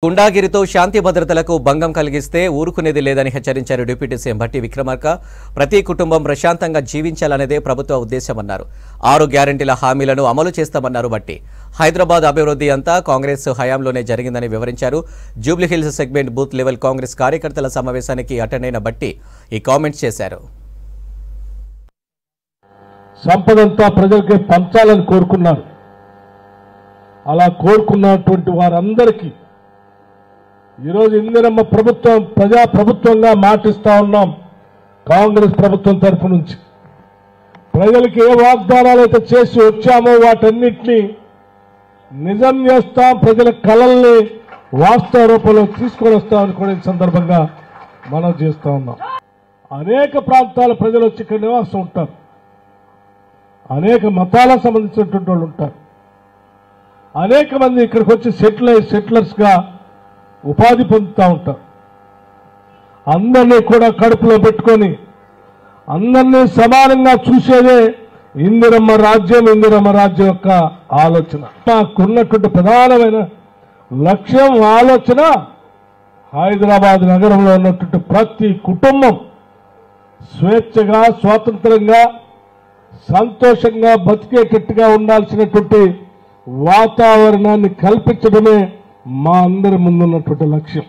గుండాగిరితో శాంతి భద్రతలకు భంగం కలిగిస్తే ఊరుకునేది లేదని హెచ్చరించారు డిప్యూటీ సీఎం భట్టి విక్రమార్క. ప్రతి కుటుంబం ప్రశాంతంగా జీవించాలనేదే ప్రభుత్వ ఉద్దేశమన్నారు. 6 గ్యారెంటీల హామీలను అమలు చేస్తామన్నారు భట్టి. హైదరాబాద్ అభివృద్ధి అంతా కాంగ్రెస్ హయాంలోనే జరిగిందని వివరించారు. Jubilee Hills segment booth level Congress కార్యకర్తల సమావేశానికి అటెండ్ అయిన భట్టి ఈ కామెంట్స్ చేశారు. సంపదంతా ప్రజలకే పంచాలని కోరుకున్నారు. అలా కోరుకున్నటువంటి వారందరికీ ఈరోజు ఇందిరమ్మ ప్రభుత్వం ప్రజా ప్రభుత్వంగా మాటిస్తా ఉన్నాం. కాంగ్రెస్ ప్రభుత్వం తరఫు నుంచి ప్రజలకు ఏ వాగ్దానాలు అయితే చేసి వచ్చామో వాటన్నిటినీ నిజం చేస్తాం. ప్రజల కళల్ని వాస్తవ రూపంలో తీసుకొని వస్తామని కూడా ఈ సందర్భంగా మనం చేస్తా ఉన్నాం. అనేక ప్రాంతాల ప్రజలు వచ్చి ఇక్కడ నివాసం ఉంటారు. అనేక మతాలకు సంబంధించినటువంటి వాళ్ళు ఉంటారు. అనేక మంది ఇక్కడికి వచ్చి సెటిలర్స్గా ఉపాధి పొందుతూ ఉంటారు. అందరినీ కూడా కడుపులో పెట్టుకొని అందరినీ సమానంగా చూసేదే ఇందిరమ్మ రాజ్యం యొక్క ఆలోచన. మాకున్నటువంటి ప్రధానమైన లక్ష్యం ఆలోచన హైదరాబాద్ నగరంలో ఉన్నటువంటి ప్రతి కుటుంబం స్వేచ్ఛగా స్వాతంత్రంగా సంతోషంగా బతికేటట్టుగా ఉండాల్సినటువంటి వాతావరణాన్ని కల్పించడమే మా అందరి ముందున్నటువంటి లక్ష్యం.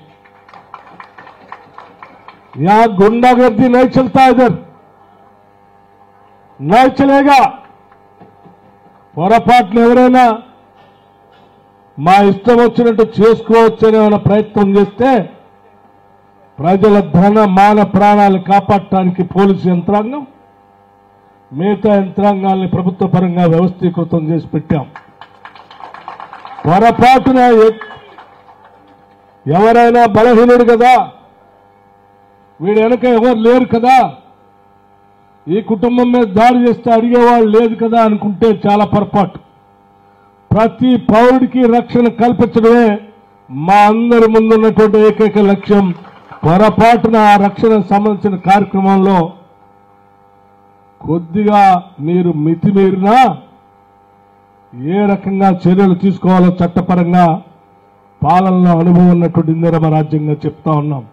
యా గుండాగర్दी नहीं चलता इधर नहीं चलेगा. పొరపాటున ఎవరైనా మా ఇష్టం వచ్చినట్టు చేసుకోవచ్చనే ప్రయత్నం చేస్తే ప్రజల ధన మాన ప్రాణాలు కాపాడటానికి పోలీసు యంత్రాంగం మిగతా యంత్రాంగాల్ని ప్రభుత్వ పరంగా వ్యవస్థీకృతం చేసి పెట్టాం. పొరపాటున ఎవరైనా బలహీనుడు కదా, వీడు వెనక ఎవరు లేరు కదా, ఈ కుటుంబం మీద దాడి చేస్తే అడిగేవాళ్ళు లేదు కదా అనుకుంటే చాలా పొరపాటు. ప్రతి పౌరుడికి రక్షణ కల్పించడమే మా అందరి ముందున్నటువంటి ఏకైక లక్ష్యం. పొరపాటున ఆ రక్షణకు సంబంధించిన కార్యక్రమంలో కొద్దిగా మీరు మితిమీరినా ఏ రకంగా చర్యలు తీసుకోవాలో చట్టపరంగా పాలనలో అనుభవం ఉన్నటువంటి ఇందిరమ్మ రాజ్యంగా చెప్తా ఉన్నాం.